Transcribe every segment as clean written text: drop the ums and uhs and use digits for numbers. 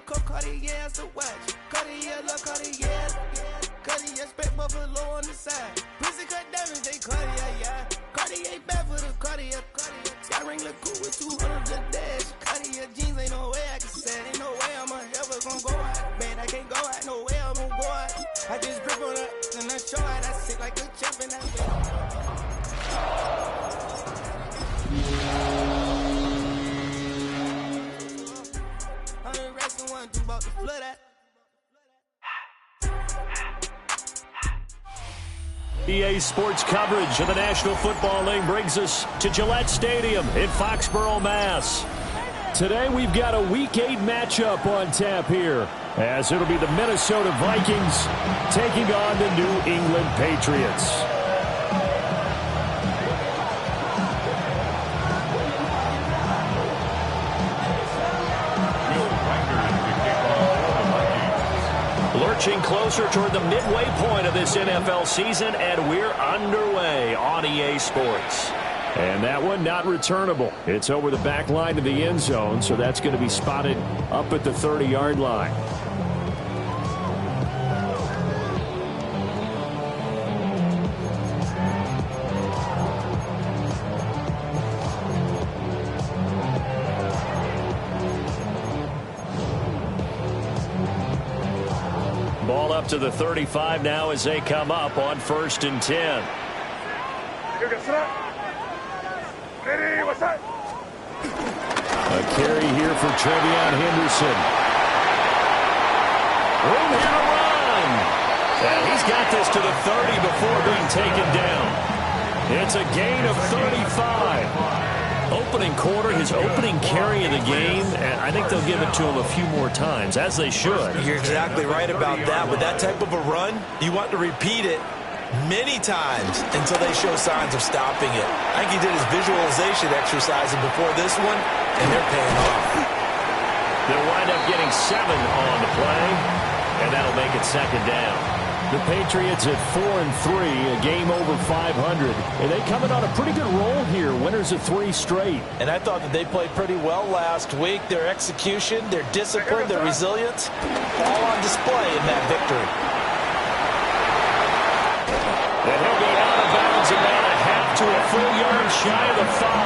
Cartier's the watch. Cartier, love Cartier. Cartier, spec buffalo on the side. Pussy cut diamonds, they Cartier, yeah. Cartier bad for the Cartier. Sky ring look cool with 200 the dash. Cartier jeans, ain't no way I can say. Ain't no way I'm ever gonna go out. Man, I can't go out, no way I'm gonna go out. I just grip on her and I show out. I sit like a champ and I EA Sports coverage of the National Football League brings us to Gillette Stadium in Foxborough, Mass. Today we've got a Week 8 matchup on tap here, as it'll be the Minnesota Vikings taking on the New England Patriots. Lurching closer toward the midway point of this NFL season, and we're underway on EA Sports. And that one not returnable. It's over the back line of the end zone, so that's going to be spotted up at the 30-yard line. Ball up to the 35 now as they come up on 1st and 10. A carry here for Trevion Henderson. Room here to run. And he's got this to the 30 before being taken down. It's a gain of 35. Opening quarter, his opening carry of the game, and I think they'll give it to him a few more times, as they should. You're exactly right about that. With that type of a run, you want to repeat it many times until they show signs of stopping it. I think he did his visualization exercises before this one, and they're paying off. They'll wind up getting 7 on the play, and that'll make it 2nd down. The Patriots at 4-3, a game over 500, and they coming on a pretty good roll here, winners of 3 straight. And I thought that they played pretty well last week. Their execution, their discipline, their resilience, all on display in that victory. And he'll be out of bounds about a half to a full yard shy of the 5.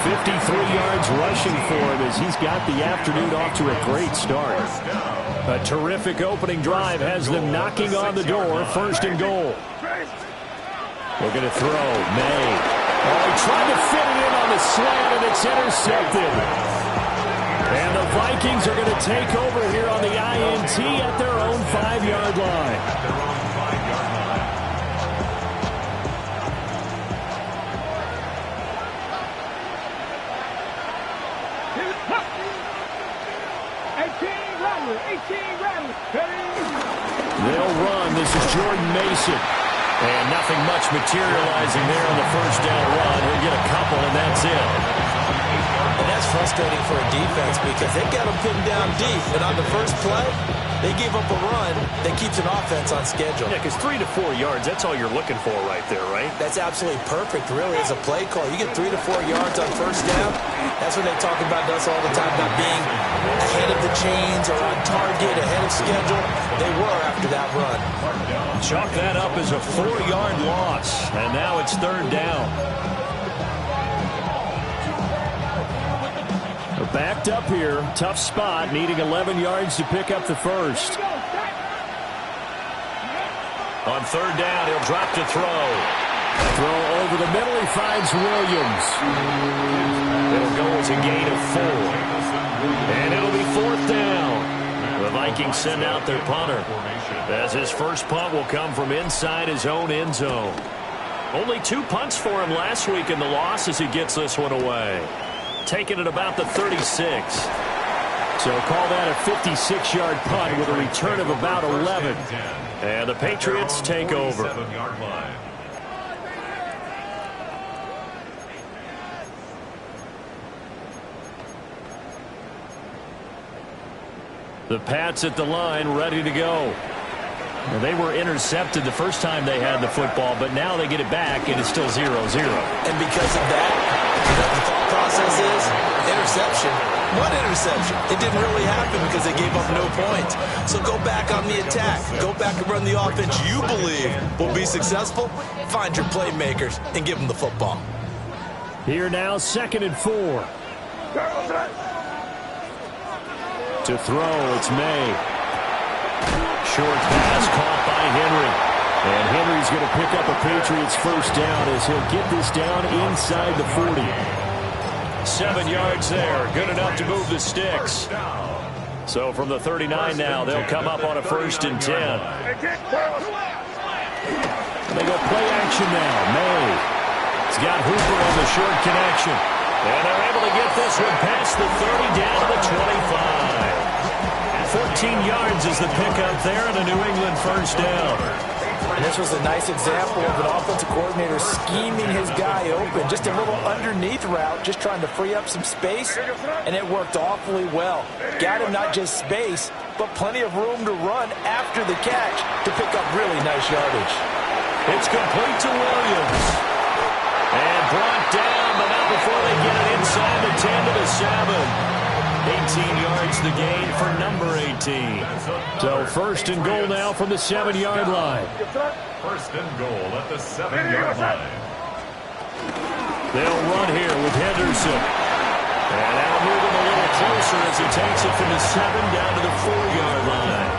53 yards rushing for him as he's got the afternoon off to a great start. A terrific opening drive has them knocking on the door. 1st and goal. Looking to throw. May. Oh, he tried to fit it in on the slant, and it's intercepted. And the Vikings are going to take over here on the INT at their own 5-yard line. They'll run. This is Jordan Mason. And nothing much materializing there on the 1st down run. He'll get a couple, and that's it. And that's frustrating for a defense because they got them pinned down deep. And on the first play, they gave up a run that keeps an offense on schedule. Yeah, because 3 to 4 yards, that's all you're looking for right there, right? That's absolutely perfect, really, as a play call. You get 3 to 4 yards on 1st down. That's what they talk about us all the time, about being ahead of the chains or on target, ahead of schedule. They were after that run. Chalk that up as a 4-yard loss, and now it's 3rd down. They're backed up here, tough spot, needing 11 yards to pick up the 1st. On 3rd down, he'll drop to throw. Throw over the middle, he finds Williams. It'll go as a gain of 4. And it'll be 4th down. The Vikings send out their punter, as his first punt will come from inside his own end zone. Only 2 punts for him last week in the loss as he gets this one away. Taking it about the 36. So call that a 56-yard punt with a return of about 11. And the Patriots take over. The Pats at the line, ready to go. Well, they were intercepted the first time they had the football, but now they get it back, and it's still 0-0. And because of that, You know what the thought process is? Interception. What interception? It didn't really happen because they gave up no points. So go back on the attack. Go back and run the offense you believe will be successful. Find your playmakers and give them the football. Here now, 2nd and 4. To throw, it's May. Short pass caught by Henry. And Henry's going to pick up a Patriots first down as he'll get this down inside the 40. 7 yards there. Good enough to move the sticks. So from the 39 now, they'll come up on a 1st and 10. They go play action now. May. He's got Hooper on the short connection. And they're able to get this one past the 30 down to the 25. 14 yards is the pickup there and a New England first down. And this was a nice example of an offensive coordinator scheming his guy open. Just a little underneath route, just trying to free up some space, and it worked awfully well. Got him not just space, but plenty of room to run after the catch to pick up really nice yardage. It's complete to Williams. And brought down, but not before they get it inside the 10 to the 7. 18 yards the gain for number 18. So 1st and goal now from the 7-yard line. 1st and goal at the 7-yard line. They'll run here with Henderson. And that'll move him a little closer as he takes it from the 7 down to the 4-yard line.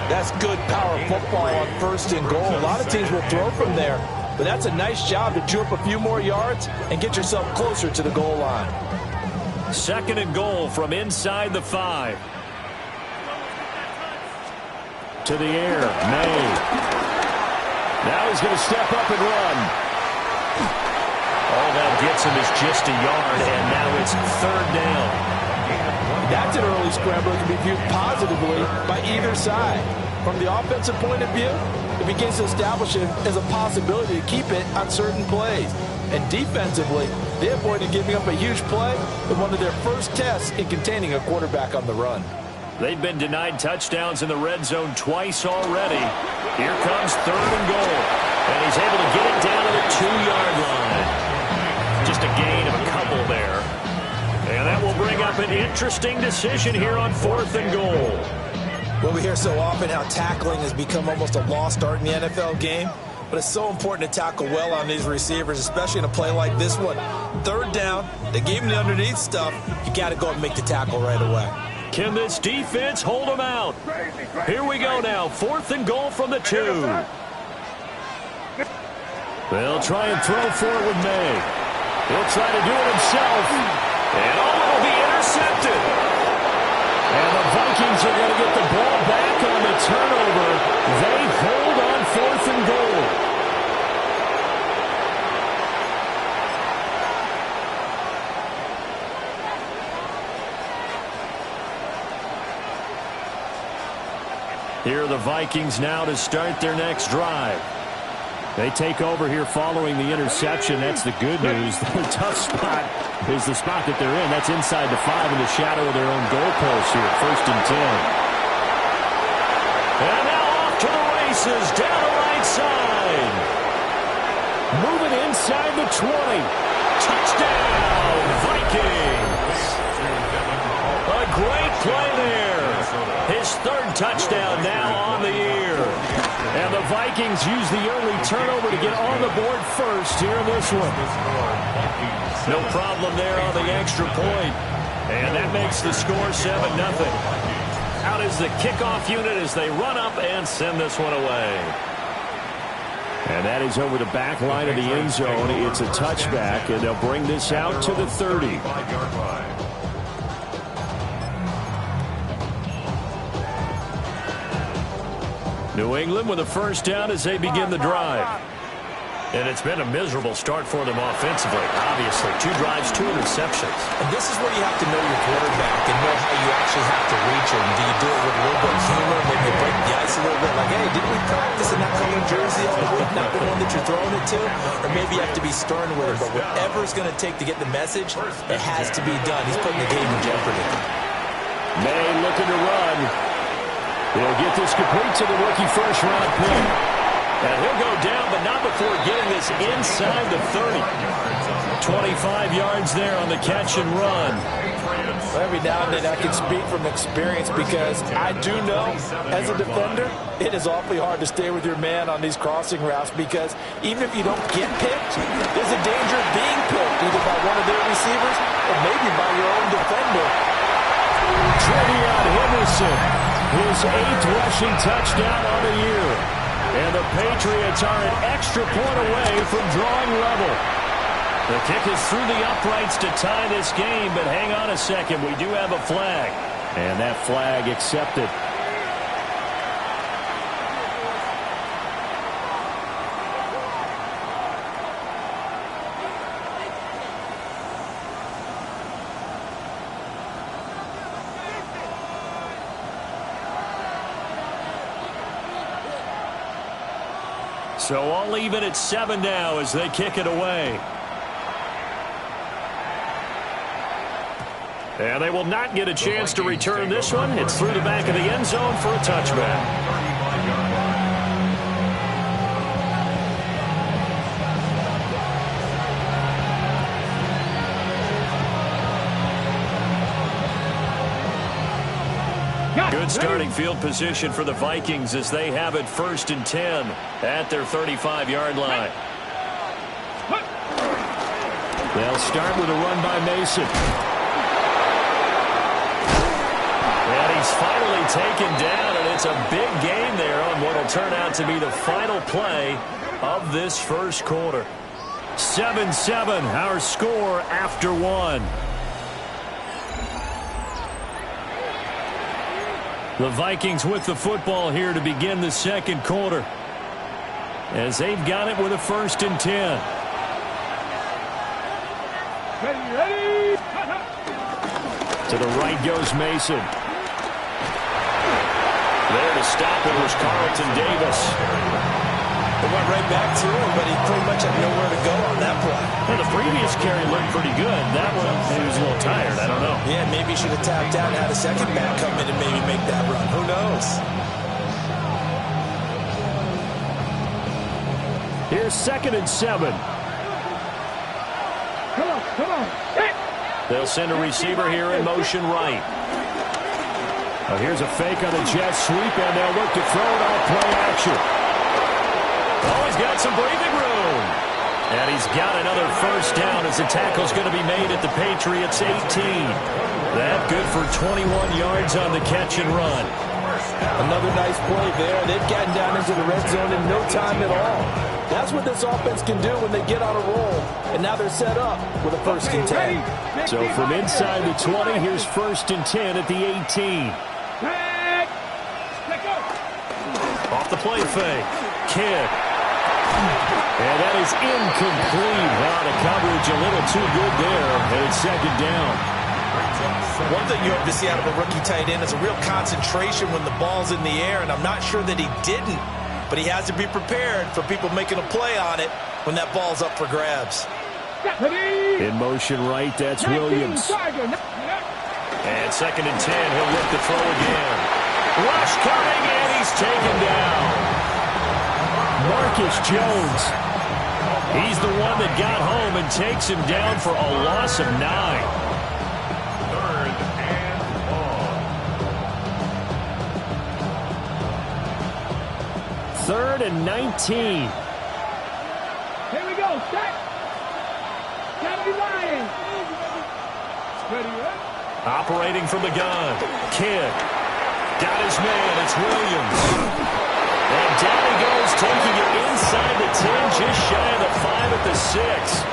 That's good power football on 1st and goal. A lot of teams will throw from there, but that's a nice job to chew up a few more yards and get yourself closer to the goal line. 2nd and goal from inside the 5. To the air, May. Now he's going to step up and run. All that gets him is just a yard, and now it's 3rd down. That's an early scramble that can be viewed positively by either side. From the offensive point of view, it begins to establish it as a possibility to keep it on certain plays. And defensively, they avoided giving up a huge play with one of their first tests in containing a quarterback on the run. They've been denied touchdowns in the red zone twice already. Here comes 3rd and goal. And he's able to get it down to the 2-yard line. Just a gain of a couple there. And that will bring up an interesting decision here on 4th and goal. Well, we hear so often how tackling has become almost a lost art in the NFL game. But it's so important to tackle well on these receivers, especially in a play like this one. 3rd down, they gave him the underneath stuff. You got to go and make the tackle right away. Can this defense hold him out? Here we go now, 4th and goal from the 2. They'll try and throw for it with May. He'll try to do it himself. And it'll be intercepted. And the Vikings are going to get the ball back on the turnover. They hold on 4th and goal. Here are the Vikings now to start their next drive. They take over here following the interception. That's the good news. The tough spot is the spot that they're in. That's inside the 5 in the shadow of their own goalpost here. 1st and 10. And now off to the races down the right side. Moving inside the 20. Touchdown, Vikings. A great play there. His 3rd touchdown now on the year. And the Vikings use the early turnover to get on the board first here in this one. No problem there on the extra point. And that makes the score 7-0. Out is the kickoff unit as they run up and send this one away. And that is over the back line of the end zone. It's a touchback, and they'll bring this out to the 30. New England with a first down as they begin the drive. And it's been a miserable start for them offensively. Obviously, 2 drives, 2 interceptions. And this is where you have to know your quarterback and know how you actually have to reach him. Do you do it with a little bit of humor, maybe break the ice a little bit, like, hey, didn't we practice in that color jersey all week, not the one that you're throwing it to? Or maybe you have to be stern with him. But whatever it's going to take to get the message, it has to be done. He's putting the game in jeopardy. May looking to run. He'll get this complete to the rookie first-round pick. And he'll go down, but not before getting this inside the 30. 25 yards there on the catch and run. Every now and then I can speak from experience because I do know, as a defender, it is awfully hard to stay with your man on these crossing routes because even if you don't get picked, there's a danger of being picked either by one of their receivers or maybe by your own defender. Trevion Henderson, his 8th rushing touchdown on the year. And the Patriots are an extra point away from drawing level. The kick is through the uprights to tie this game, but hang on a second. We do have a flag. And that flag accepted. So I'll leave it at 7 now as they kick it away. And they will not get a chance to return this one. It's through the back of the end zone for a touchback. Good starting field position for the Vikings as they have it 1st and 10 at their 35-yard line. They'll start with a run by Mason. And he's finally taken down, and it's a big gain there on what will turn out to be the final play of this first quarter. 7-7, our score after 1. The Vikings with the football here to begin the second quarter, as they've got it with a 1st and 10. Ready. To the right goes Mason. There to stop it was Carlton Davis. It went right back to him, but he pretty much had nowhere to go on that play. Well, the previous carry looked pretty good. That one, he was a little tired. I don't know. Yeah, maybe he should have tapped out and had a second back come in and maybe make that run. Who knows? Here's 2nd and 7. Come on. Hey. They'll send a receiver here in motion right. Here's a fake on the jet sweep, and they'll look to throw it off play action. Oh, he's got some breathing room. And he's got another 1st down as the tackle's going to be made at the Patriots' 18. That good for 21 yards on the catch and run. Another nice play there. They've gotten down into the red zone in no time at all. That's what this offense can do when they get on a roll. And now they're set up with a 1st and 10. So from inside the 20, here's 1st and 10 at the 18. Off the play fake. Kick. And that is incomplete. Wow, the coverage a little too good there. And it's 2nd down. One thing you hope to see out of a rookie tight end is a real concentration when the ball's in the air, and I'm not sure that he didn't, but he has to be prepared for people making a play on it when that ball's up for grabs. In motion right, that's Williams. And 2nd and 10, he'll look to throw again. Rush coming, and he's taken down. Marcus Jones. He's the one that got home and takes him down for a loss of 9. 3rd and 3rd and 19. Here we go. Set. Gotta be lying. Ready, right? Operating from the gun. Kidd. Got his man. It's Williams. And down he goes, taking it inside the 10, just shy of the 5 at the 6.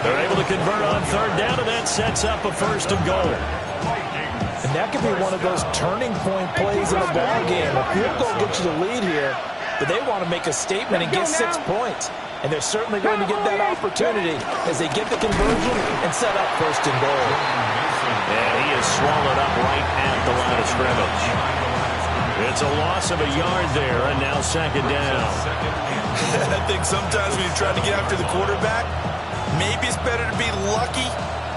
They're able to convert on 3rd down, and that sets up a 1st and goal. And that could be one of those turning point plays in a ball game. A field goal gets you the lead here, but they want to make a statement and get 6 points. And they're certainly going to get that opportunity as they get the conversion and set up 1st and goal. And he is swallowed up right at the line of scrimmage. It's a loss of a yard there, and now 2nd down. I think sometimes when you're trying to get after the quarterback, maybe it's better to be lucky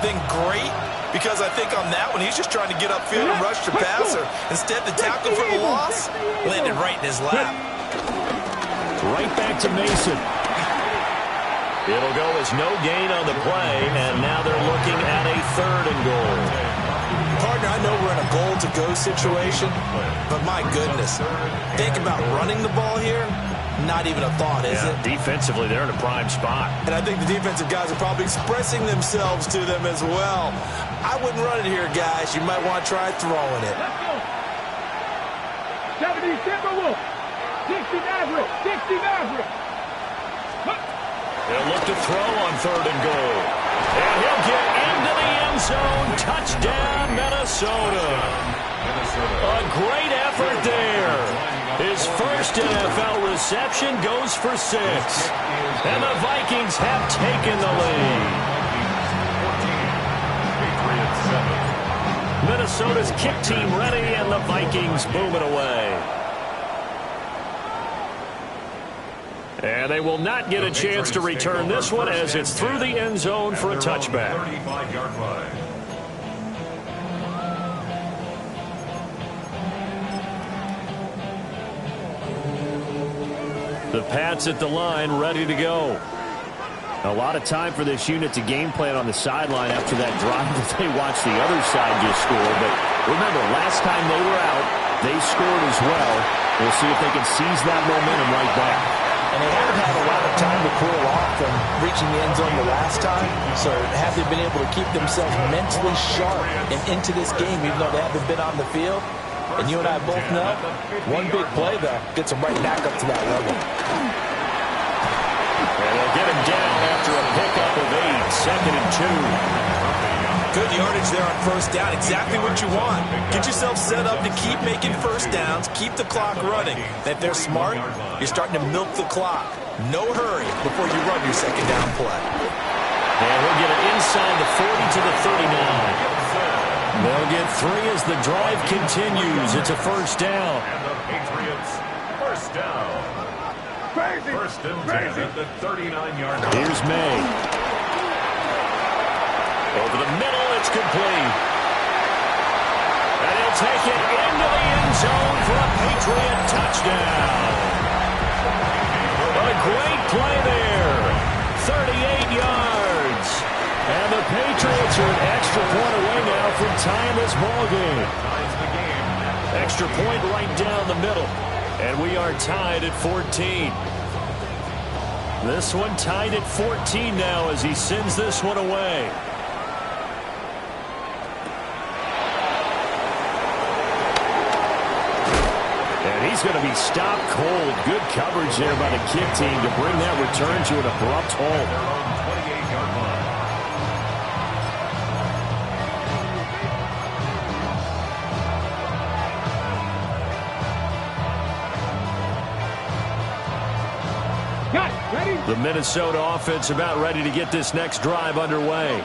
than great, because I think on that one, he's just trying to get upfield and rush the passer. Instead, the tackle for the loss landed right in his lap. Right back to Mason. It'll go as no gain on the play, and now they're looking at a 3rd and goal. Partner, I know we're in a goal-to-go situation, but my goodness, think about running the ball here. Not even a thought, is it? Defensively, they're in a prime spot. And I think the defensive guys are probably expressing themselves to them as well. I wouldn't run it here, guys. You might want to try throwing it. Let's go. 70 Timberwolves. 60 Maverick. 60 Maverick. They'll look to throw on 3rd and goal. And he'll get into the end zone. Touchdown, Minnesota. A great effort there. His first NFL reception goes for 6. And the Vikings have taken the lead. Minnesota's kick team ready, and the Vikings move it away. And they will not get a chance to return this one as it's through the end zone for a touchback. 35-yard line. The Pats at the line, ready to go. A lot of time for this unit to game plan on the sideline after that drive that they watched the other side just score. But remember, last time they were out, they scored as well. We'll see if they can seize that momentum right back. And they haven't had a lot of time to cool off from reaching the end zone the last time. So have they been able to keep themselves mentally sharp and into this game, even though they haven't been on the field? And you and I both know, one big play, though, gets them right back up to that level. And they'll get him down after a pickup of 8, 2nd and 2. Good yardage there on first down. Exactly what you want. Get yourself set up to keep making first downs, keep the clock running. And if they're smart, you're starting to milk the clock. No hurry before you run your second down play. And we'll get it inside the 40 to the 39. They'll get 3 as the drive continues. It's a first down. And the Patriots, first down. First and 10 at the 39-yard line. Here's May. Over the middle, it's complete. And he'll take it into the end zone for a Patriot touchdown. A great play there. 38 yards. And the Patriots are an extra point away now from tying this ball game. Extra point right down the middle. And we are tied at 14. This one tied at 14 now as he sends this one away. And he's going to be stopped cold. Good coverage there by the kick team to bring that return to an abrupt halt. The Minnesota offense about ready to get this next drive underway.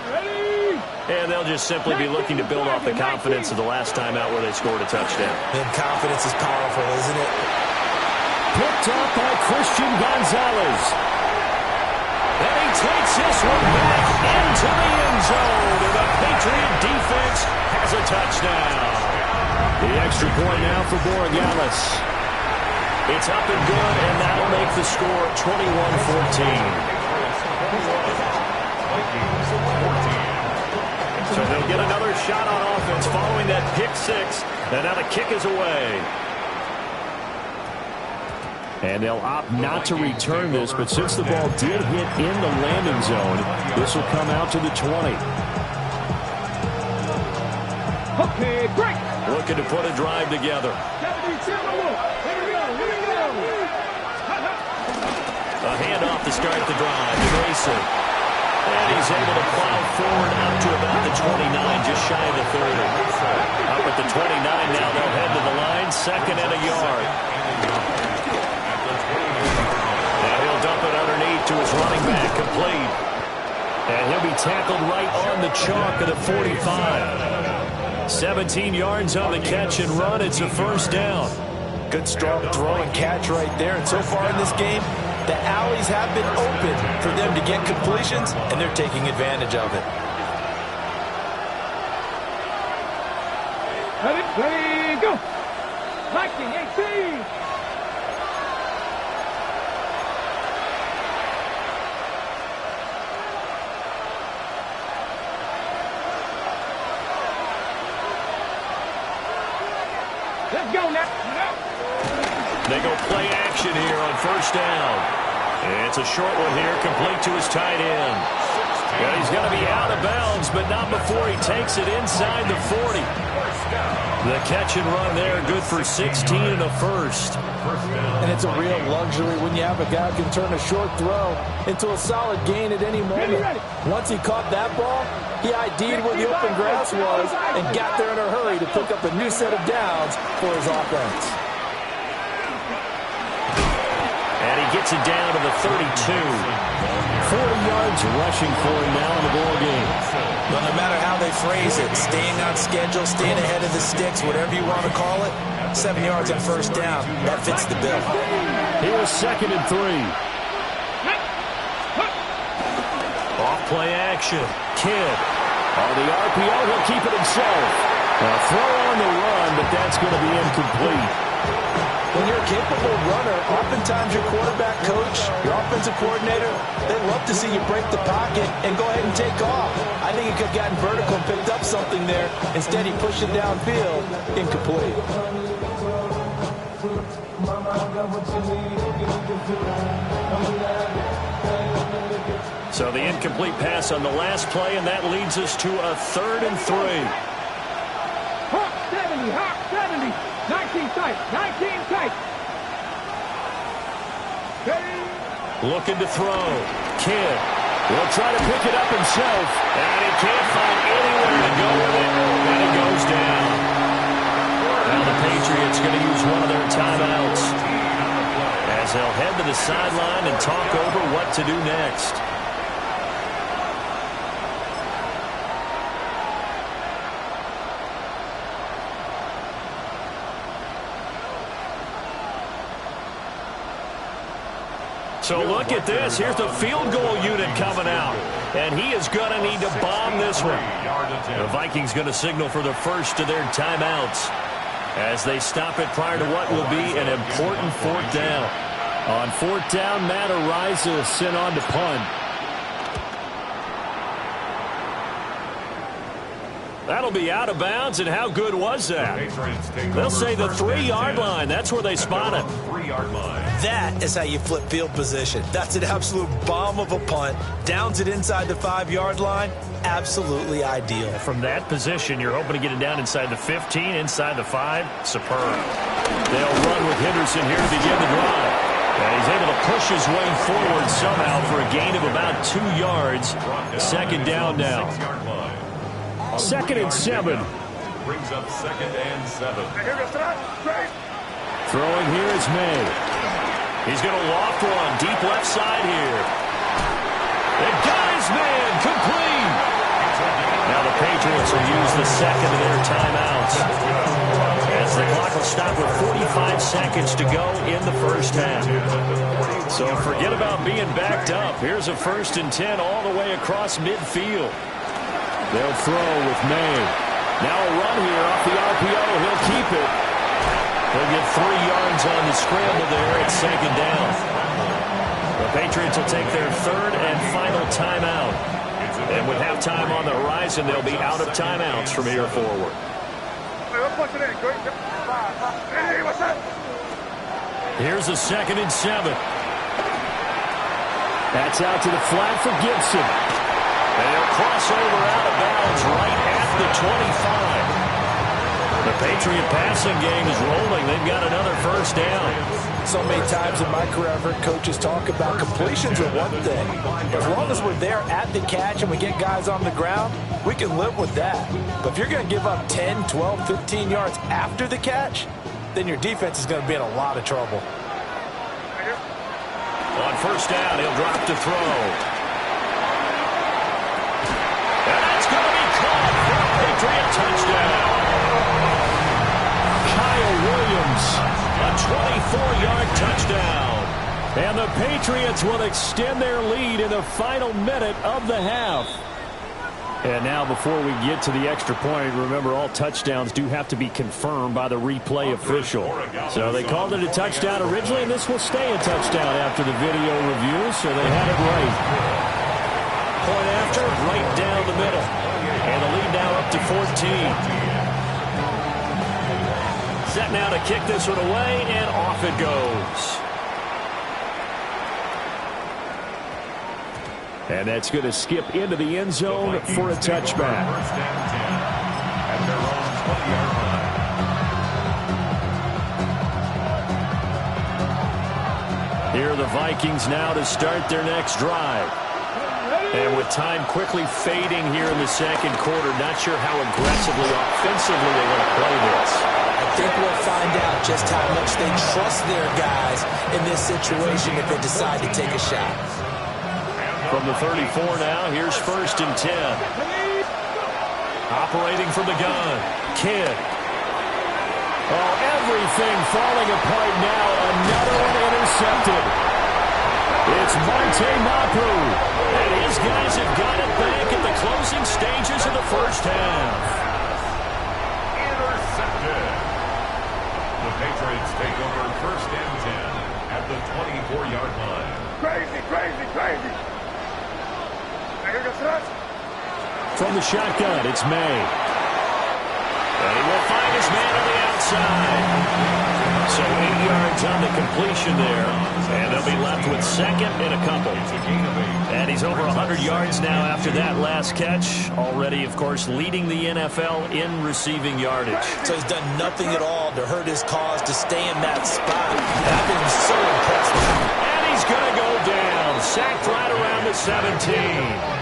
And they'll just simply be looking to build off the confidence of the last time out where they scored a touchdown. And confidence is powerful, isn't it? Picked up by Christian Gonzalez. And he takes this one back into the end zone. And the Patriot defense has a touchdown. The extra point now for Borregales. It's up and good, and that'll make the score 21-14. So they'll get another shot on offense following that pick 6, and now the kick is away. And they'll opt not to return this, but since the ball did hit in the landing zone, this will come out to the 20. Okay, great. Looking to put a drive together. A handoff to start the drive to Mason. And he's able to plow forward up to about the 29, just shy of the 30. Up at the 29 now, they'll head to the line, 2nd and a yard. And he'll dump it underneath to his running back, complete. And he'll be tackled right on the chalk of the 45. 17 yards on the catch and run. It's a first down. Good strong throw and catch right there. And so far in this game, the alleys have been open for them to get completions, and they're taking advantage of it. Ready, go. Viking 18. Let's go now. They go play action here on first down. It's a short one here, complete to his tight end. Well, he's going to be out of bounds, but not before he takes it inside the 40. The catch and run there, good for 16 and a first. And it's a real luxury when you have a guy who can turn a short throw into a solid gain at any moment. Once he caught that ball, he ID'd where the open grass was and got there in a hurry to pick up a new set of downs for his offense. And he gets it down to the 32. 40 yards rushing for him now in the ball game. Well, no matter how they phrase it, staying on schedule, staying ahead of the sticks, whatever you want to call it, 7 yards on first down, that fits the bill. Here's 2nd and 3. Off play action. Kidd. On the RPO, he'll keep it himself. A throw on the run, but that's going to be incomplete. When you're a capable runner, oftentimes your quarterback coach, your offensive coordinator, they love to see you break the pocket and go ahead and take off. I think he could have gotten vertical and picked up something there. Instead, he pushed it downfield, incomplete. So the incomplete pass on the last play, and that leads us to a 3rd and 3. Hawk 70, Hawk 70. 19 tight, 19 tight. Looking to throw. Kidd will try to pick it up himself, and he can't find anywhere to go with it, and it goes down. Now the Patriots going to use one of their timeouts as they'll head to the sideline and talk over what to do next. So look at this. Here's the field goal unit coming out. And he is going to need to bomb this one. The Vikings going to signal for the first of their timeouts as they stop it prior to what will be an important 4th down. On 4th down, Matt Ariza sent on to punt. That'll be out of bounds, and how good was that? They'll say the 3-yard line. That's where they spot it. 3-yard line. That is how you flip field position. That's an absolute bomb of a punt. Downs it inside the 5-yard line. Absolutely ideal. From that position, you're hoping to get it down inside the 15, inside the 5. Superb. They'll run with Henderson here to begin the drive. And he's able to push his way forward somehow for a gain of about 2 yards. 2nd down now. 2nd and 7. Brings up 2nd and 7. Throwing here is May. He's going to loft one deep left side here. They got his man complete. Now the Patriots will use the 2nd of their timeouts as the clock will stop with 45 seconds to go in the first half. So forget about being backed up. Here's a 1st and 10 all the way across midfield. They'll throw with May. Now a run here off the RPO. He'll keep it. He'll get 3 yards on the scramble there at 2nd down. The Patriots will take their 3rd and final timeout. And with halftime on the horizon, they'll be out of timeouts from here forward. Here's a 2nd and 7. That's out to the flat for Gibson. And he'll cross over out of bounds right at the 25. The Patriot passing game is rolling. They've got another 1st down. So many times in my career, I've heard coaches talk about completions are one thing. As long as we're there at the catch and we get guys on the ground, we can live with that. But if you're going to give up 10, 12, 15 yards after the catch, then your defense is going to be in a lot of trouble. On 1st down, he'll drop to throw. And that's going to be caught for a Patriot touchdown. Kyle Williams, a 24-yard touchdown. And the Patriots will extend their lead in the final minute of the half. And now before we get to the extra point, remember all touchdowns do have to be confirmed by the replay official. So they called it a touchdown originally, and this will stay a touchdown after the video review, so they had it right. Point after, right down the middle. And the lead now up to 14. set now to kick this one away, and off it goes. And that's going to skip into the end zone for a touchback. First and 10 at their own 20-yard line. Here are the Vikings now to start their next drive. And with time quickly fading here in the second quarter, not sure how aggressively, offensively they want to play this. I think we'll find out just how much they trust their guys in this situation if they decide to take a shot. From the 34 now, here's first and 10. Operating from the gun, Kidd. Oh, everything falling apart now. Another one intercepted. It's Monte Mapu. And his guys have got it back at the closing stages of the first half. Intercepted. The Patriots take over first and 10 at the 24-yard line. Crazy, crazy, crazy. From the shotgun, it's May. And he will find his man on the outside. So 8 yards on the completion there. And they'll be left with second and a couple. And he's over 100 yards now after that last catch. Already, of course, leading the NFL in receiving yardage. So he's done nothing at all to hurt his cause to stay in that spot. I've been so impressed with him. And he's going to go down. Sacked right around the 17.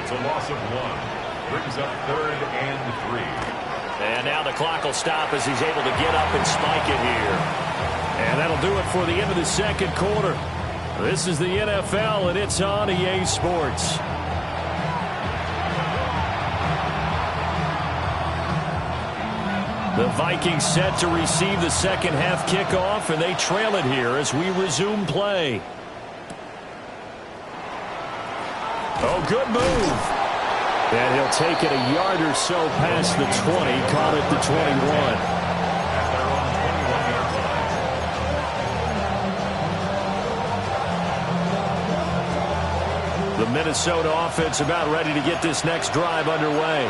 It's a loss of 1. Brings up third and 3. And now the clock will stop as he's able to get up and spike it here. And that'll do it for the end of the second quarter. This is the NFL, and it's on EA Sports. The Vikings set to receive the second half kickoff, and they trail it here as we resume play. Oh, good move. And he'll take it a yard or so past the 20, caught at the 21. The Minnesota offense about ready to get this next drive underway.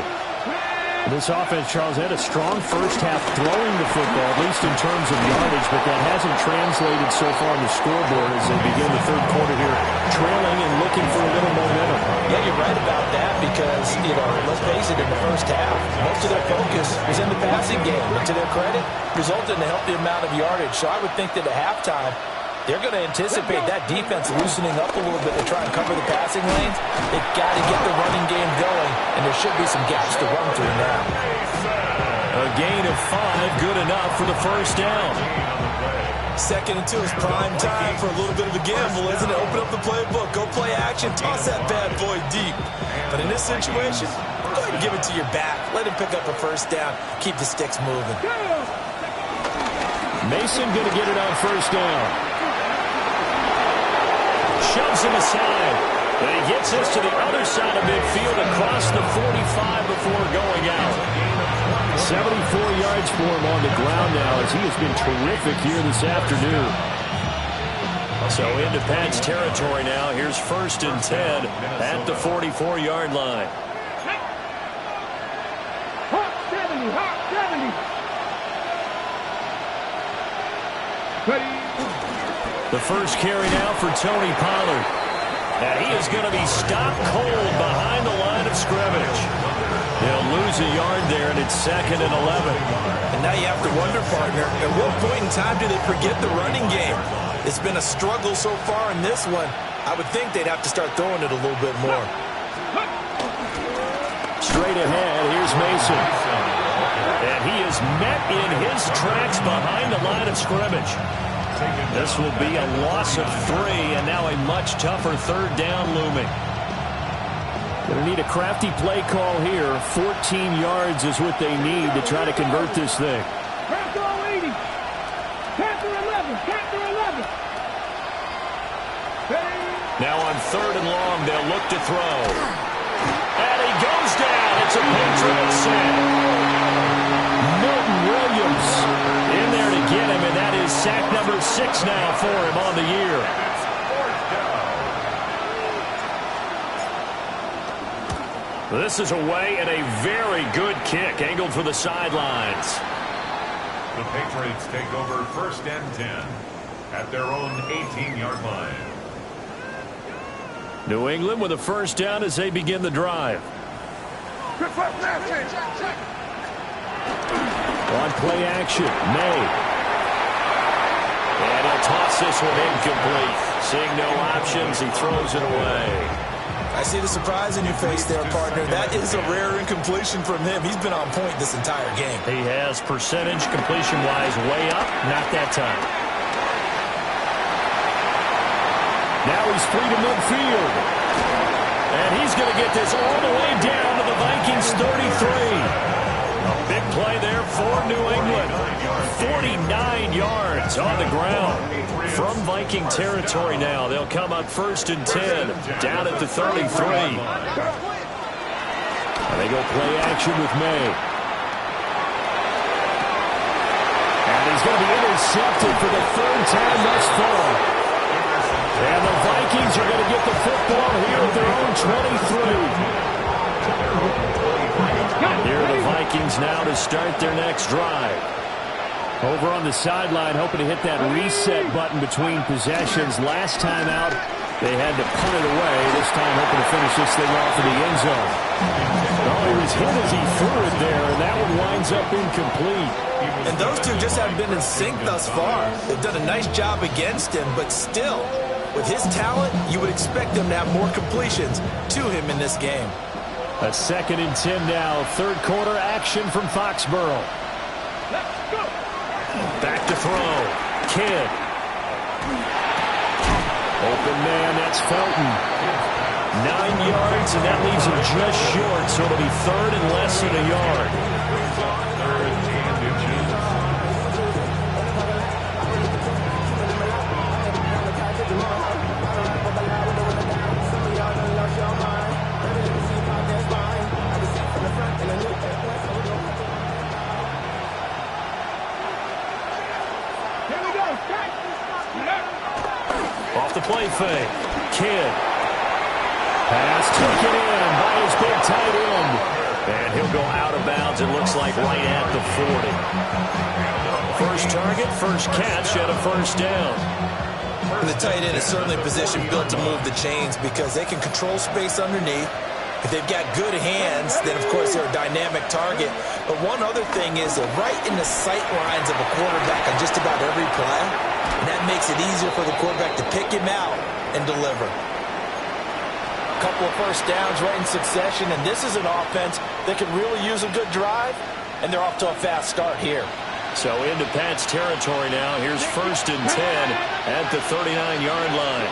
This offense, Charles, had a strong first half throwing the football, at least in terms of yardage, but that hasn't translated so far on the scoreboard as they begin the third quarter here, trailing and looking for a little momentum. Yeah, you're right about that because, let's face it, in the first half, most of their focus was in the passing game. And to their credit, resulted in a healthy amount of yardage. So I would think that at halftime, they're going to anticipate that defense loosening up a little bit to try and cover the passing lanes. They've got to get the running game going, and there should be some gaps to run through now. A gain of 5, good enough for the first down. Second and 2 is prime time for a little bit of a gamble, isn't it? Open up the playbook, go play action, toss that bad boy deep. But in this situation, go ahead and give it to your back. Let him pick up a first down. Keep the sticks moving. Mason going to get it on first down. Shoves him aside. And he gets this to the other side of midfield across the 45 before going out. 74 yards for him on the ground now as he has been terrific here this afternoon. So into Pats territory now. Here's first and 10 at the 44-yard line. Hawk 70, Hawk 70. Ready. The first carry now for Tony Pollard. And he is going to be stopped cold behind the line of scrimmage. They'll lose a yard there, and it's second and 11. And now you have to wonder, partner, at what point in time do they forget the running game? It's been a struggle so far in this one. I would think they'd have to start throwing it a little bit more. Straight ahead, here's Mason. And he is met in his tracks behind the line of scrimmage. This will be a loss of 3, and now a much tougher third down looming. Going to need a crafty play call here. 14 yards is what they need to try to convert this thing. Panther 80. Panther 11. Panther 11. Now on third and long, they'll look to throw. And he goes down. It's a Patriot sack. Milton Williams in there to get him, and that is sack number 6 now for him on the year. This is away and a very good kick angled for the sidelines. The Patriots take over 1st and 10 at their own 18-yard line. New England with a first down as they begin the drive. On play action, May. And he'll toss this one incomplete. Seeing no options, he throws it away. I see the surprise in your face there, partner. That is a rare incompletion from him. He's been on point this entire game. He has percentage completion-wise way up. Not that time. Now he's free to midfield. And he's going to get this all the way down to the Vikings 33. A big play there for New England. 49 yards on the ground. From Viking territory now, they'll come up 1st and 10, down at the 33. And they go play action with May. And he's going to be intercepted for the 3rd time thus far. And the Vikings are going to get the football here at their own 23. Here are the Vikings now to start their next drive. Over on the sideline, hoping to hit that reset button between possessions. Last time out, they had to punt it away. This time, hoping to finish this thing off in the end zone. Oh, he was hit as he threw it there, and that one winds up incomplete. And those two just haven't been in sync thus far. They've done a nice job against him, but still, with his talent, you would expect them to have more completions to him in this game. A 2nd and 10 now. 3rd quarter action from Foxborough. Let's go. Back to throw. Kidd. Open man, that's Felton. 9 yards, and that leaves him just short, so it'll be 3rd and less than a yard. 13 inches. Off the play fake. Kidd. Pass taken in by his big tight end. And he'll go out of bounds, it looks like, right at the 40. First target, first catch, and a 1st down. And the tight end is certainly a position built to move the chains because they can control space underneath. If they've got good hands, then, of course, they're a dynamic target. But one other thing is they're right in the sight lines of a quarterback on just about every play. And that makes it easier for the quarterback to pick him out and deliver. A couple of first downs right in succession, and this is an offense that can really use a good drive, and they're off to a fast start here. So into Pats territory now. Here's 1st and 10 at the 39-yard line.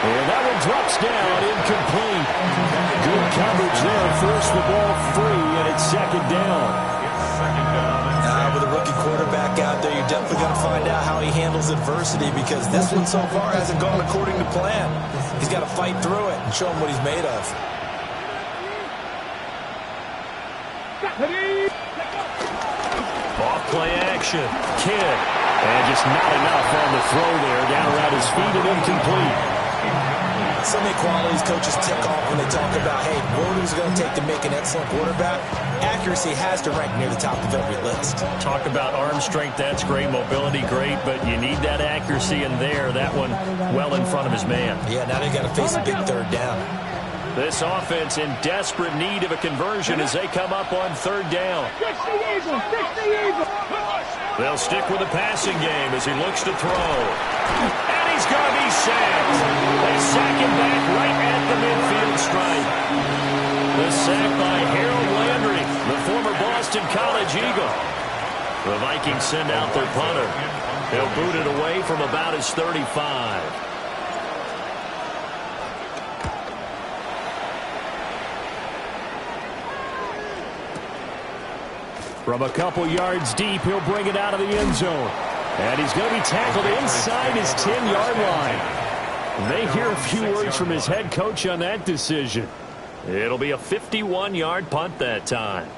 And that one drops down, incomplete. Good coverage there, forced the ball free, and it's 2nd down. With a rookie quarterback out there, you're definitely going to find out how he handles adversity because this one so far hasn't gone according to plan. He's got to fight through it and show him what he's made of. Off play action. Kidd. And just not enough on the throw there. Down around his feet and incomplete. So many qualities coaches tick off when they talk about, hey, what is it going to take to make an excellent quarterback? Accuracy has to rank near the top of every list. Talk about arm strength, that's great. Mobility, great. But you need that accuracy in there. That one well in front of his man. Yeah, now they got to face a big 3rd down. This offense in desperate need of a conversion as they come up on 3rd down. They'll stick with the passing game as he looks to throw. And he's going to be sacked. They sack him back right at the midfield stripe. The sack by Harold Landry, the former Boston College Eagle. The Vikings send out their punter. They'll boot it away from about his 35. From a couple yards deep, he'll bring it out of the end zone. And he's going to be tackled inside his 10-yard line. May hear a few words from his head coach on that decision. It'll be a 51-yard punt that time.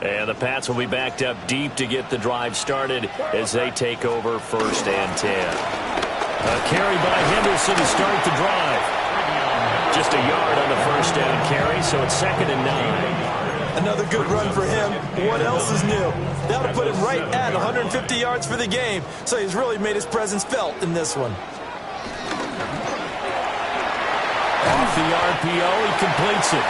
And the Pats will be backed up deep to get the drive started as they take over 1st and 10. A carry by Henderson to start the drive. just a yard on the first down carry, so it's 2nd and 9. Another good run for him. What else is new? That'll put him right at 150 yards for the game, so he's really made his presence felt in this one. Off the RPO, he completes it.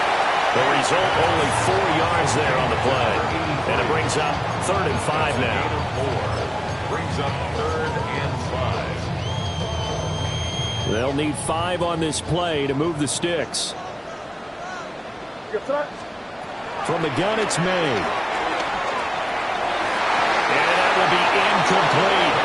The result, only 4 yards there on the play. And it brings up 3rd and 5 now. Brings up 3rd and 5. They'll need 5 on this play to move the sticks. From the gun, it's made. And that will be incomplete.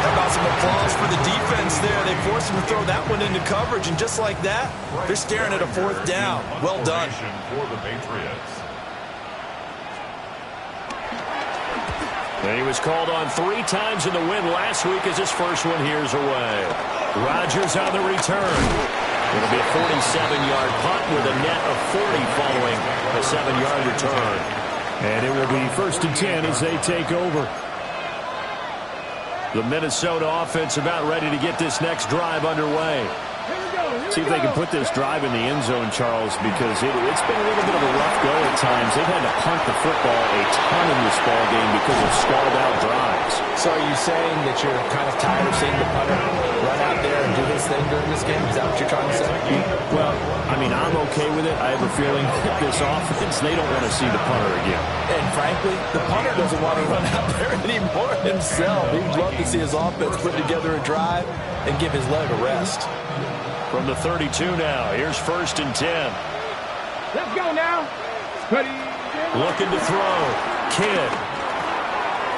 How about some applause for the defense there? They forced him to throw that one into coverage, and just like that, they're staring at a 4th down. Well done. For the Patriots. And he was called on 3 times in the win last week as his first one here's away. Rodgers on the return. It'll be a 47-yard punt with a net of 40 following a 7-yard return. And it will be 1st and 10 as they take over. The Minnesota offense about ready to get this next drive underway. See if they can put this drive in the end zone, Charles, because it's been a little bit of a rough go at times. They've had to punt the football a ton in this ball game because of stalled-out drives. So are you saying that you're kind of tired of seeing the punter run out there and do his thing during this game? Is that what you're trying to say? Well, I mean, I'm okay with it. I have a feeling that this offense, they don't want to see the punter again. And frankly, the punter doesn't want to run out there anymore himself. He'd love to see his offense put together a drive and give his leg a rest. From the 32 now, here's 1st and 10. Let's go now. Ready. Looking to throw. Kidd.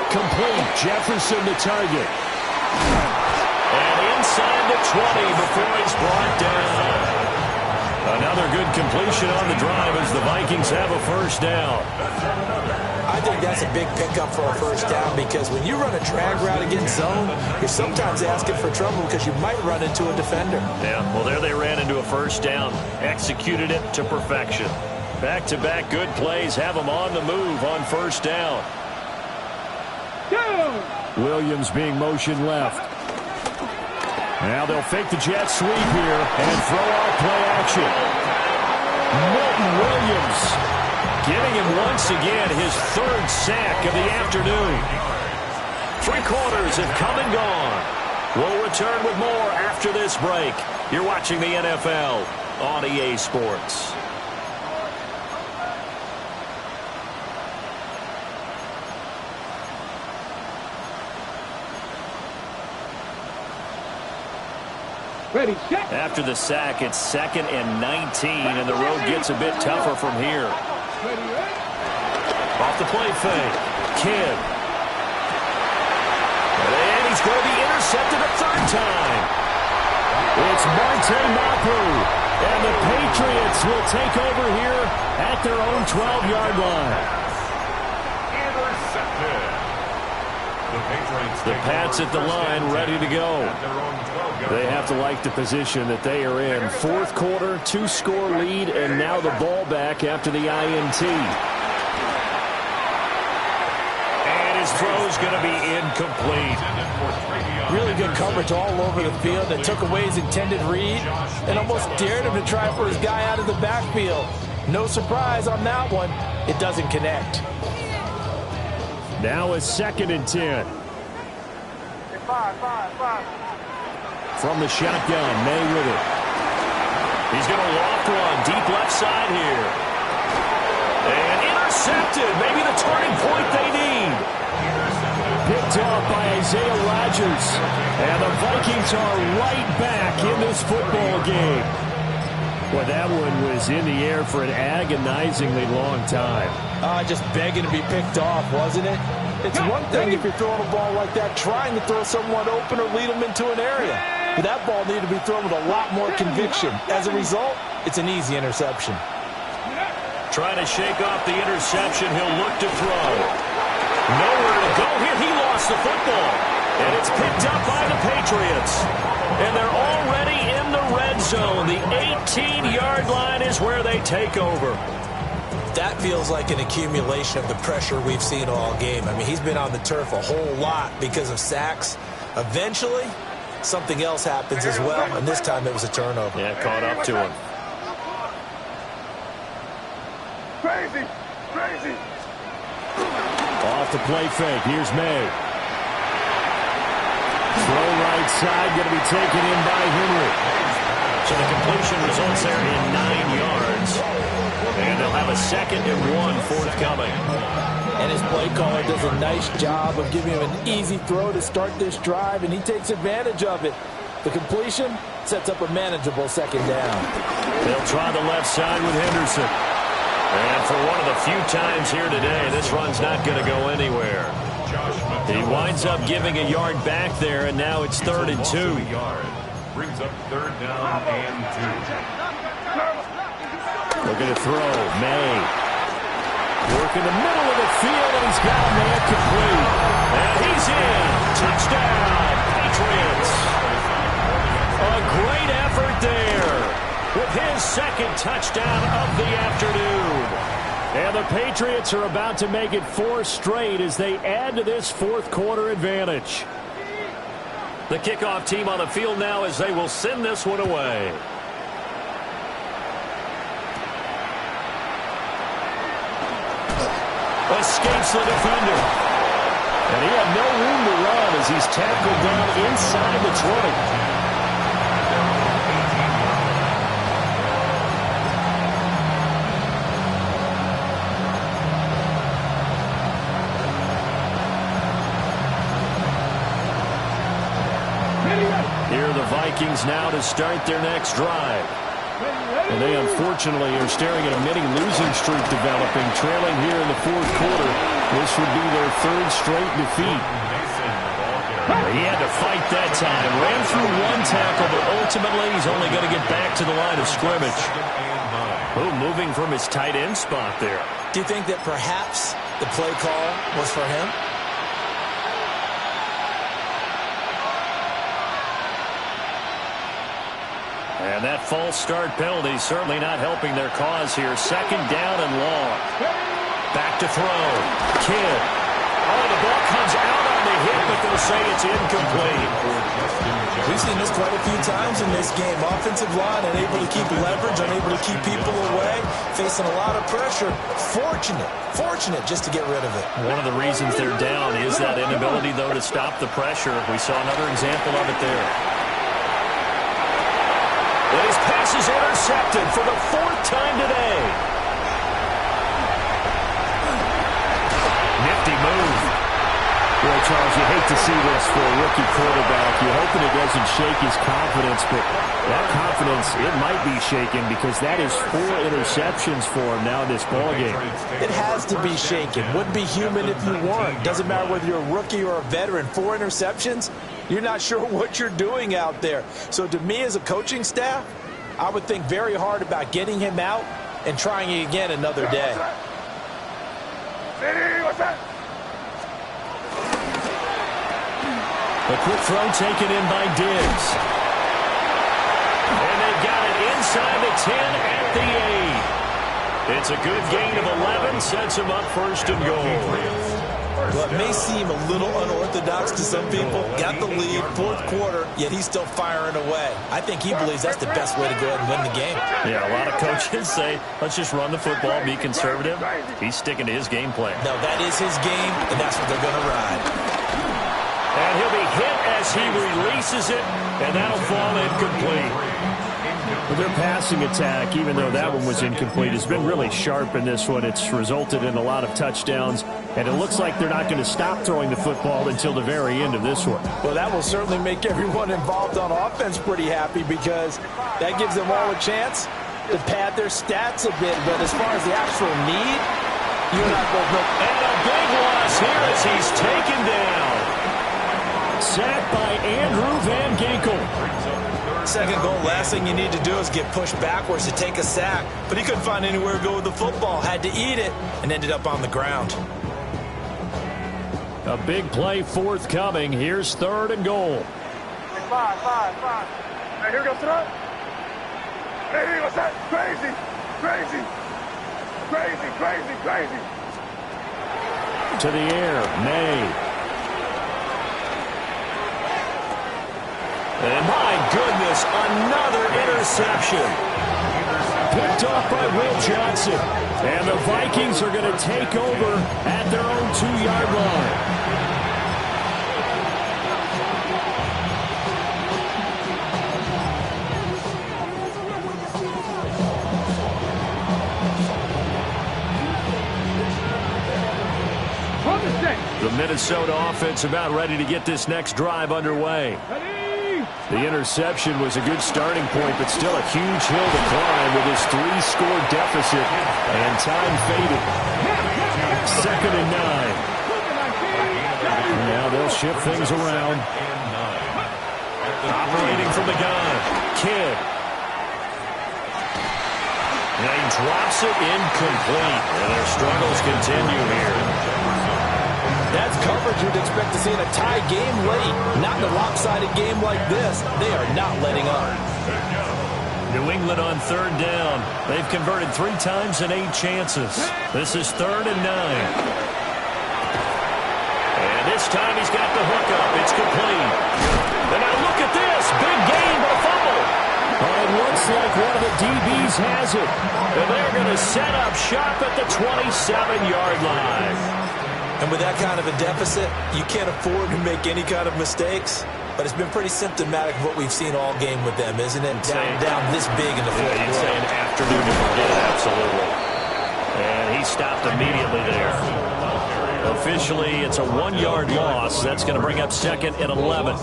Complete. Jefferson the target. And inside the 20 before he's brought down. Another good completion on the drive as the Vikings have a 1st down. I think that's a big pickup for a 1st down because when you run a drag route against zone, you're sometimes asking for trouble because you might run into a defender. Yeah, well, there they ran into a 1st down. Executed it to perfection. Back-to-back good plays have them on the move on 1st down. Williams being motion left. Now they'll fake the jet sweep here and throw out play action. Milton Williams getting him once again his 3rd sack of the afternoon. 3 quarters have come and gone. We'll return with more after this break. You're watching the NFL on EA Sports. Ready, set. After the sack, it's 2nd and 19, and the road gets a bit tougher from here. Off the play fake. Kidd. And he's going to be intercepted a 3rd time. It's Martin Mapu. And the Patriots will take over here at their own 12-yard line. Intercepted. The Pats at the line, ready to go. They have to like the position that they are in. 4th quarter, 2-score lead, and now the ball back after the INT. And his throw's going to be incomplete. Really good coverage all over the field that took away his intended read and almost dared him to try for his guy out of the backfield. No surprise on that one. It doesn't connect. Now it's 2nd and 10. From the shotgun, May with it. He's going to loft one deep left side here. And intercepted. Maybe the turning point they need. Picked up by Isaiah Rodgers. And the Vikings are right back in this football game. Well, that one was in the air for an agonizingly long time. Just begging to be picked off, wasn't it? It's one thing if you're throwing a ball like that, trying to throw someone open or lead them into an area. But that ball needed to be thrown with a lot more conviction. As a result, it's an easy interception. Trying to shake off the interception. He'll look to throw. Nowhere to go here. He lost the football. And it's picked up by the Patriots. And they're already in the red zone. The 18-yard line is where they take over. That feels like an accumulation of the pressure we've seen all game. I mean, he's been on the turf a whole lot because of sacks. Eventually, something else happens as well, and this time it was a turnover. Yeah, caught up to him. Crazy. Off the play fake. Here's May. Throw right side, going to be taken in by Henry. So the completion results there in 9 yards. And they'll have a 2nd and 1 forthcoming. And his play caller does a nice job of giving him an easy throw to start this drive, and he takes advantage of it. The completion sets up a manageable 2nd down. They'll try the left side with Henderson. And for one of the few times here today, this run's not going to go anywhere. He winds up giving a yard back there, and now it's 3rd and 2. Brings up 3rd down and 2. Looking to throw. May. Work in the middle of the field, and he's got a man complete. And he's in. Touchdown, Patriots. A great effort there with his 2nd touchdown of the afternoon. And the Patriots are about to make it 4 straight as they add to this 4th quarter advantage. The kickoff team on the field now as they will send this one away. Escapes the defender. And he had no room to run as he's tackled down inside the 20. Here are the Vikings now to start their next drive. And they unfortunately are staring at a mini losing streak developing, trailing here in the 4th quarter. This would be their 3rd straight defeat. He had to fight that time. Ran through 1 tackle, but ultimately he's only going to get back to the line of scrimmage. Oh, moving from his tight end spot there. Do you think that perhaps the play call was for him? And that false start penalty certainly not helping their cause here. 2nd down and long. Back to throw. Kidd. Oh, the ball comes out on the hit, but they'll say it's incomplete. We've seen this quite a few times in this game. Offensive line unable to keep leverage, unable to keep people away, facing a lot of pressure. Fortunate just to get rid of it. One of the reasons they're down is that inability, though, to stop the pressure. We saw another example of it there. And his pass is intercepted for the 4th time today. Nifty move. Boy, Charles, you hate to see this for a rookie quarterback. You're hoping it doesn't shake his confidence, but that confidence, it might be shaken because that is 4 interceptions for him now in this ballgame. It has to be shaken. Wouldn't be human if you weren't. Doesn't matter whether you're a rookie or a veteran. 4 interceptions, you're not sure what you're doing out there. So to me as a coaching staff, I would think very hard about getting him out and trying it again another day. A quick throw taken in by Diggs. And they got it inside the 10 at the 8. It's a good gain of 11, sets him up 1st and goal. Well, it may seem a little unorthodox to some people. Got the lead, 4th quarter, yet he's still firing away. I think he believes that's the best way to go ahead and win the game. Yeah, a lot of coaches say, let's just run the football, be conservative. He's sticking to his game plan. No, that is his game, and that's what they're going to ride. And he'll be hit as he releases it, and that'll fall incomplete. Their passing attack, even though that one was incomplete, has been really sharp in this one. It's resulted in a lot of touchdowns, and it looks like they're not going to stop throwing the football until the very end of this one. Well, that will certainly make everyone involved on offense pretty happy because that gives them all a chance to pad their stats a bit. But as far as the actual need, you and I both know. And a big loss here as he's taken down. Sacked by Andrew Van Ginkel. 2nd goal, last thing you need to do is get pushed backwards to take a sack. But he couldn't find anywhere to go with the football. Had to eat it and ended up on the ground. A big play forthcoming. Here's 3rd and goal. 5. Hey, here goes throw. Hey, what's that? Crazy. To the air, May. And my goodness, another interception. Picked off by Will Johnson. And the Vikings are going to take over at their own 2-yard line. The Minnesota offense about ready to get this next drive underway. The interception was a good starting point, but still a huge hill to climb with his 3-score deficit, and time faded. 2nd and 9. Now they'll shift things around. Operating from the gun, Kidd. And he drops it incomplete, and their struggles continue here. That's coverage you'd expect to see in a tie game late. Not in a lopsided game like this. They are not letting up. New England on 3rd down. They've converted 3 times in 8 chances. This is 3rd and 9. And this time he's got the hookup. It's complete. And now look at this. Big gain by fumble. It looks like one of the DBs has it. And they're going to set up shop at the 27-yard line. And with that kind of a deficit, you can't afford to make any kind of mistakes. But it's been pretty symptomatic of what we've seen all game with them, isn't it? Down this big in the fourth quarter. You'd say an afternoon to forget, absolutely. And he stopped immediately there. Officially, it's a 1-yard loss. That's going to bring up 2nd and 11.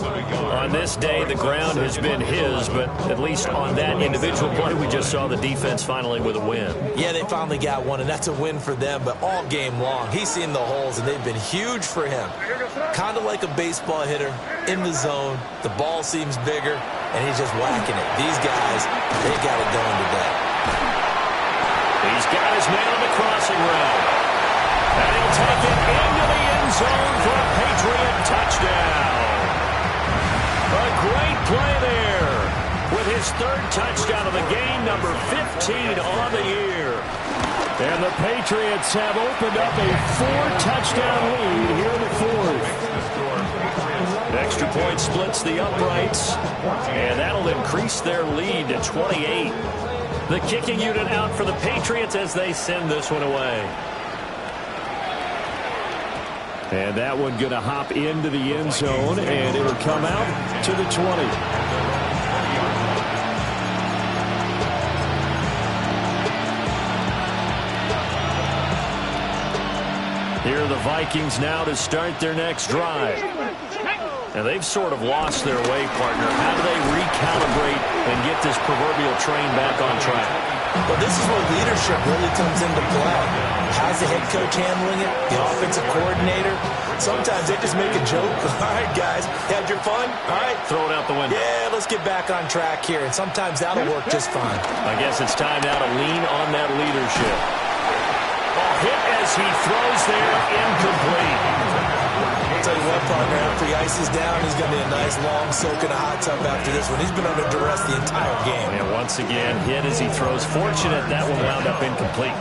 On this day, the ground has been his, but at least on that individual play, we just saw the defense finally with a win. Yeah, they finally got one, and that's a win for them, but all game long, he's seen the holes, and they've been huge for him. Kind of like a baseball hitter in the zone. The ball seems bigger, and he's just whacking it. These guys, they got it going today. He's got his man on the crossing route. And he'll take it into the end zone for a Patriot touchdown. A great play there with his 3rd touchdown of the game, number 15 on the year. And the Patriots have opened up a 4-touchdown lead here in the 4th. Extra point splits the uprights, and that'll increase their lead to 28. The kicking unit out for the Patriots as they send this one away. And that one going to hop into the end zone, and it'll come out to the 20. Here are the Vikings now to start their next drive. And they've sort of lost their way, partner. How do they recalibrate and get this proverbial train back on track? Well, this is where leadership really comes into play. How's the head coach handling it? The offensive coordinator? Sometimes they just make a joke. All right, guys, had your fun? All right. Throw it out the window. Yeah, let's get back on track here. And sometimes that'll work just fine. I guess it's time now to lean on that leadership. Hit as he throws there, incomplete. I'll tell you what, partner, after he ices down, he's going to be a nice long soak in a hot tub after this one. He's been under duress the entire game. And once again, hit as he throws. Fortunate that one wound up incomplete.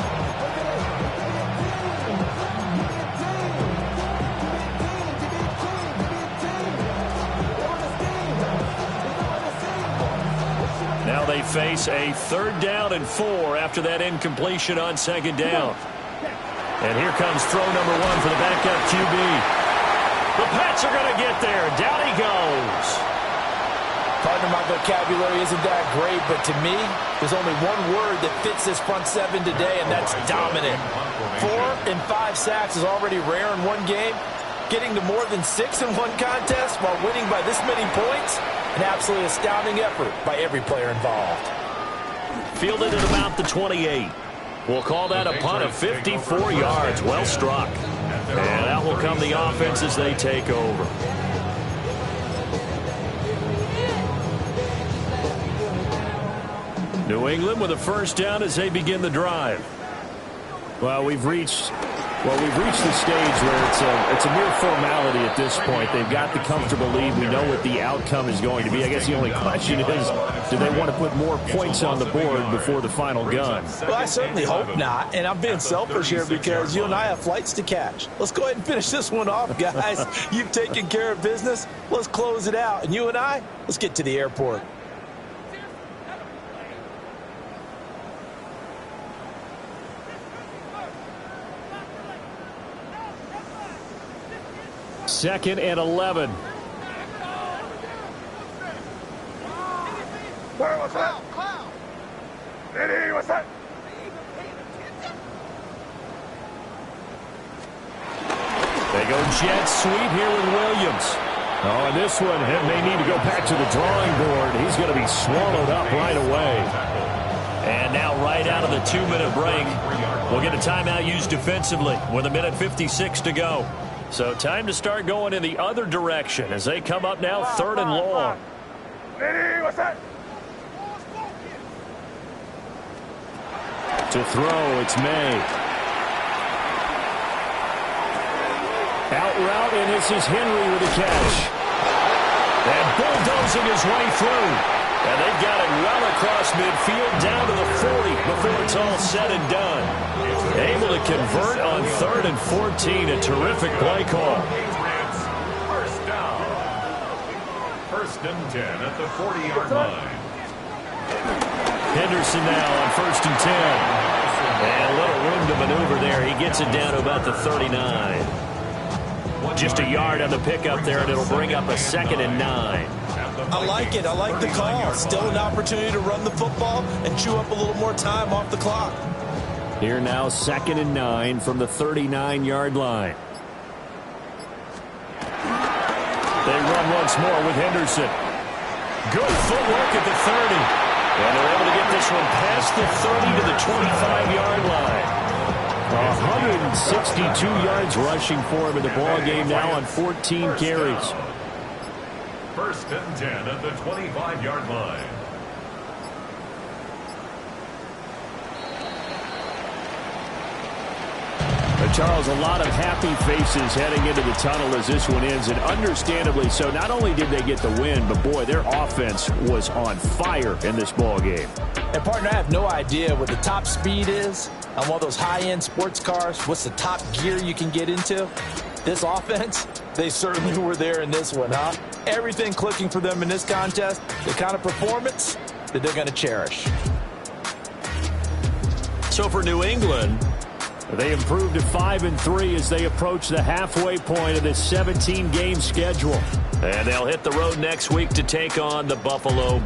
Now they face a 3rd down and 4 after that incompletion on 2nd down. And here comes throw number 1 for the backup QB. The Pats are going to get there. Down he goes. Partner, my vocabulary isn't that great, but to me, there's only one word that fits this front 7 today, and that's dominant. 4 and 5 sacks is already rare in one game. Getting to more than 6 in one contest while winning by this many points, an absolutely astounding effort by every player involved. Fielded at about the 28. We'll call that a punt of 54 yards. Well struck. And out will come the offense as they take over. New England with a 1st down as they begin the drive. Well, we've reached Well, we've reached the stage where it's a mere formality at this point. They've got the comfortable lead. We know what the outcome is going to be. I guess the only question is, do they want to put more points on the board before the final gun? Well, I certainly hope not. And I'm being selfish here because you and I have flights to catch. Let's go ahead and finish this one off, guys. You've taken care of business. Let's close it out. And you and I, let's get to the airport. Second and 11. What's that? Eddie, what's that? They go jet sweep here with Williams. Oh, and this one may need to go back to the drawing board. He's going to be swallowed up right away. And now right out of the 2-minute break, we'll get a timeout used defensively with 1:56 to go. So time to start going in the other direction as they come up now 3rd and long. Eddie, what's that? To throw, it's May. Out route, and this is Henry with a catch. And bulldozing his way through. And they've got it well across midfield down to the 40 before it's all said and done. Able to convert on 3rd and 14. A terrific play call. First down. 1st and 10 at the 40-yard line. Henderson now on 1st and 10. And a little room to maneuver there. He gets it down to about the 39. Just a yard on the pickup there, and it'll bring up a 2nd and 9. I like it. I like the call. Still an opportunity to run the football and chew up a little more time off the clock. Here now, 2nd and 9 from the 39-yard line. They run once more with Henderson. Good footwork at the 30. And they're able to get this one past the 30 to the 25-yard line. 162 yards rushing for him in the ball game now on 14 carries. 1st and 10 at the 25-yard line. Charles, a lot of happy faces heading into the tunnel as this one ends, and understandably so. Not only did they get the win, but boy, their offense was on fire in this ball game. And partner, I have no idea what the top speed is on one of those high-end sports cars. What's the top gear you can get into? This offense, they certainly were there in this one, huh? Everything clicking for them in this contest, the kind of performance that they're going to cherish. So for New England, they improved to 5-3 as they approach the halfway point of this 17-game schedule. and they'll hit the road next week to take on the Buffalo Bills.